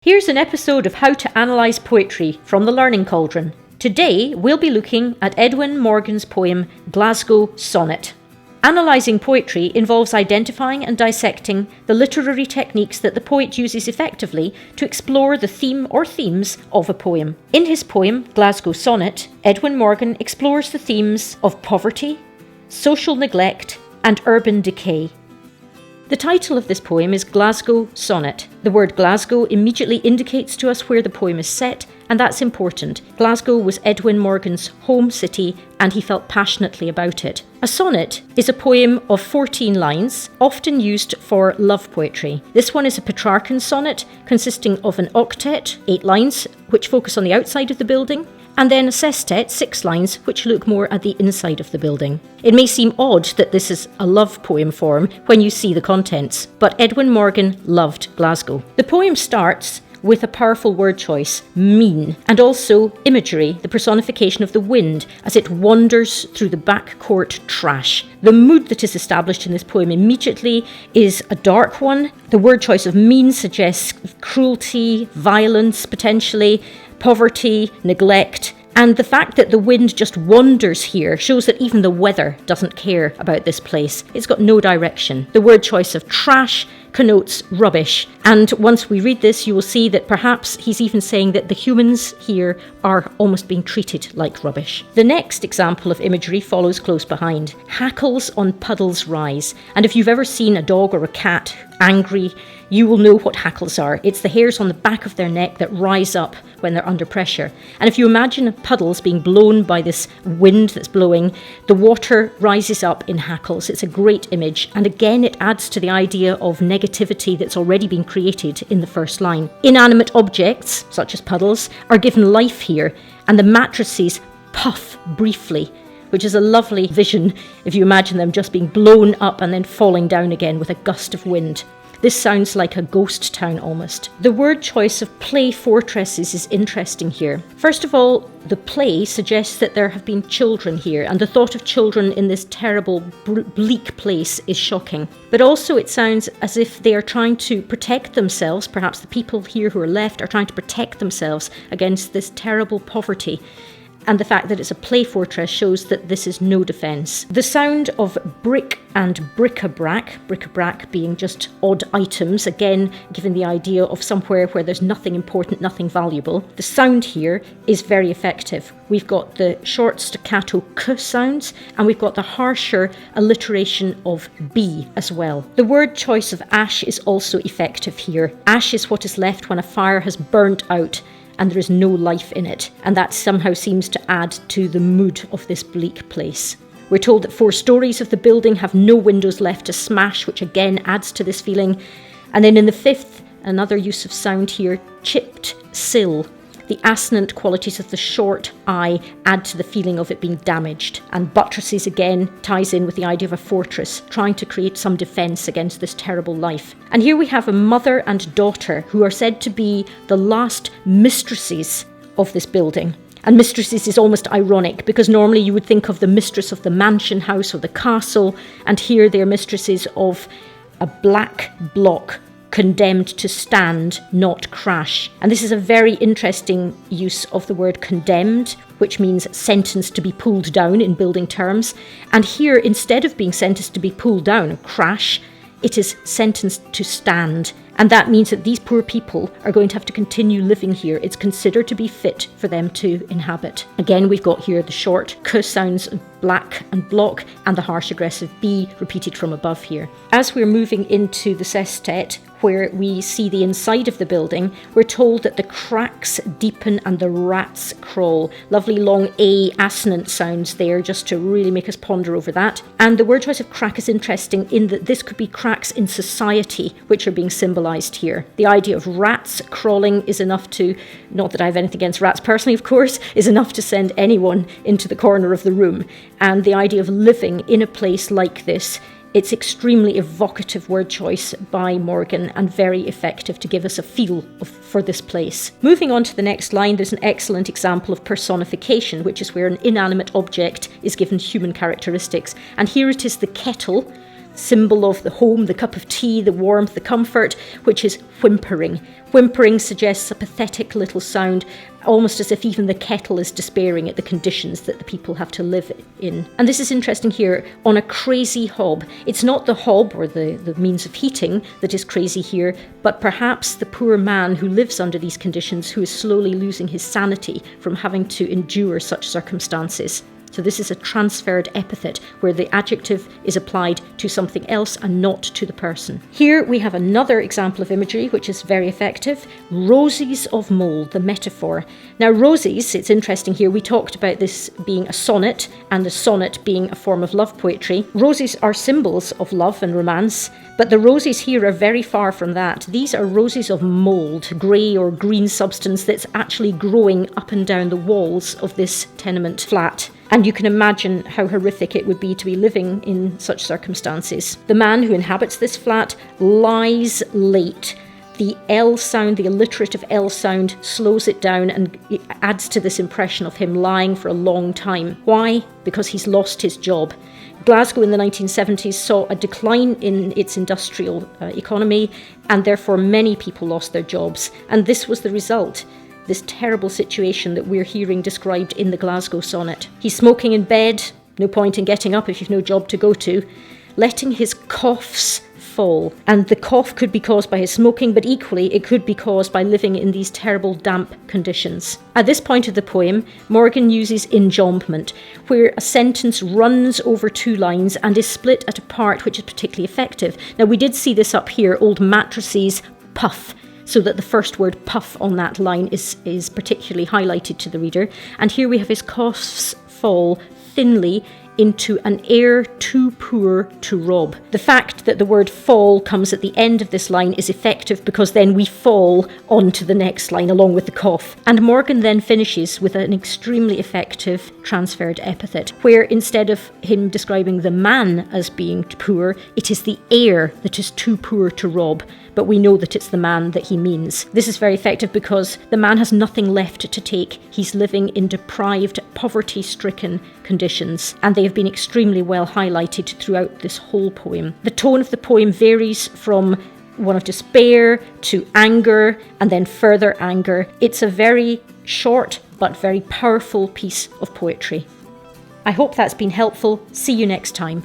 Here's an episode of How to Analyse Poetry from the Learning Cauldron. Today we'll be looking at Edwin Morgan's poem Glasgow Sonnet. Analysing poetry involves identifying and dissecting the literary techniques that the poet uses effectively to explore the theme or themes of a poem. In his poem Glasgow Sonnet, Edwin Morgan explores the themes of poverty, social neglect, and urban decay. The title of this poem is Glasgow Sonnet. The word Glasgow immediately indicates to us where the poem is set, and that's important. Glasgow was Edwin Morgan's home city, and he felt passionately about it. A sonnet is a poem of 14 lines, often used for love poetry. This one is a Petrarchan sonnet, consisting of an octet, 8 lines, which focus on the outside of the building, and then a sestet, 6 lines, which look more at the inside of the building. It may seem odd that this is a love poem form when you see the contents, but Edwin Morgan loved Glasgow. The poem starts with a powerful word choice, mean, and also imagery, the personification of the wind as it wanders through the back court trash. The mood that is established in this poem immediately is a dark one. The word choice of mean suggests cruelty, violence potentially, poverty, neglect, and the fact that the wind just wanders here shows that even the weather doesn't care about this place. It's got no direction. The word choice of trash connotes rubbish, and once we read this you will see that perhaps he's even saying that the humans here are almost being treated like rubbish. The next example of imagery follows close behind. Hackles on puddles rise, and if you've ever seen a dog or a cat angry, you will know what hackles are. It's the hairs on the back of their neck that rise up when they're under pressure. And if you imagine puddles being blown by this wind that's blowing, the water rises up in hackles. It's a great image, and again it adds to the idea of negativity that's already been created in the first line. Inanimate objects, such as puddles, are given life here, and the mattresses puff briefly, which is a lovely vision if you imagine them just being blown up and then falling down again with a gust of wind. This sounds like a ghost town almost. The word choice of play fortresses is interesting here. First of all, the play suggests that there have been children here, and the thought of children in this terrible, bleak place is shocking. But also it sounds as if they are trying to protect themselves, perhaps the people here who are left are trying to protect themselves against this terrible poverty. And the fact that it's a play fortress shows that this is no defence. The sound of brick and bric-a-brac being just odd items, again given the idea of somewhere where there's nothing important, nothing valuable. The sound here is very effective. We've got the short staccato k sounds, and we've got the harsher alliteration of b as well. The word choice of ash is also effective here. Ash is what is left when a fire has burnt out and there is no life in it, and that somehow seems to add to the mood of this bleak place. We're told that 4 stories of the building have no windows left to smash, which again adds to this feeling. And then in the 5th, another use of sound here, chipped sill. The assonant qualities of the short I add to the feeling of it being damaged. And buttresses again ties in with the idea of a fortress, trying to create some defence against this terrible life. And here we have a mother and daughter who are said to be the last mistresses of this building. And mistresses is almost ironic, because normally you would think of the mistress of the mansion house or the castle, and here they're mistresses of a black block condemned to stand, not crash. And this is a very interesting use of the word condemned, which means sentenced to be pulled down in building terms. And here, instead of being sentenced to be pulled down, crash, it is sentenced to stand. And that means that these poor people are going to have to continue living here. It's considered to be fit for them to inhabit. Again, we've got here the short k sounds, black and block, and the harsh aggressive b repeated from above here. As we're moving into the sestet, where we see the inside of the building, we're told that the cracks deepen and the rats crawl. Lovely long A assonant sounds there, just to really make us ponder over that. And the word choice of crack is interesting in that this could be cracks in society, which are being symbolised here. The idea of rats crawling is enough to, not that I have anything against rats personally, of course, is enough to send anyone into the corner of the room. And the idea of living in a place like this, it's extremely evocative word choice by Morgan and very effective to give us a feel for this place. Moving on to the next line, there's an excellent example of personification, which is where an inanimate object is given human characteristics. And here it is the kettle symbol of the home, the cup of tea, the warmth, the comfort, which is whimpering. Whimpering suggests a pathetic little sound, almost as if even the kettle is despairing at the conditions that the people have to live in. And this is interesting here, on a crazy hob. It's not the hob or the means of heating that is crazy here, but perhaps the poor man who lives under these conditions, who is slowly losing his sanity from having to endure such circumstances. So this is a transferred epithet where the adjective is applied to something else and not to the person. Here we have another example of imagery which is very effective. Roses of mould, the metaphor. Now roses, it's interesting here, we talked about this being a sonnet and the sonnet being a form of love poetry. Roses are symbols of love and romance, but the roses here are very far from that. These are roses of mould, grey or green substance that's actually growing up and down the walls of this tenement flat. And you can imagine how horrific it would be to be living in such circumstances. The man who inhabits this flat lies late. The L sound, the alliterative L sound, slows it down and it adds to this impression of him lying for a long time. Why? Because he's lost his job. Glasgow in the 1970s saw a decline in its industrial economy, and therefore many people lost their jobs. And this was the result. This terrible situation that we're hearing described in the Glasgow Sonnet. He's smoking in bed, no point in getting up if you've no job to go to, letting his coughs fall. And the cough could be caused by his smoking, but equally it could be caused by living in these terrible damp conditions. At this point of the poem, Morgan uses enjambment, where a sentence runs over two lines and is split at a part which is particularly effective. Now we did see this up here, old mattresses puff, so that the first word puff on that line is particularly highlighted to the reader. And here we have his coughs fall thinly into an air too poor to rob. The fact that the word fall comes at the end of this line is effective because then we fall onto the next line along with the cough. And Morgan then finishes with an extremely effective transferred epithet, where instead of him describing the man as being poor, it is the air that is too poor to rob. But we know that it's the man that he means. This is very effective because the man has nothing left to take. He's living in deprived, poverty-stricken conditions, and they have been extremely well highlighted throughout this whole poem. The tone of the poem varies from one of despair to anger, and then further anger. It's a very short but very powerful piece of poetry. I hope that's been helpful. See you next time.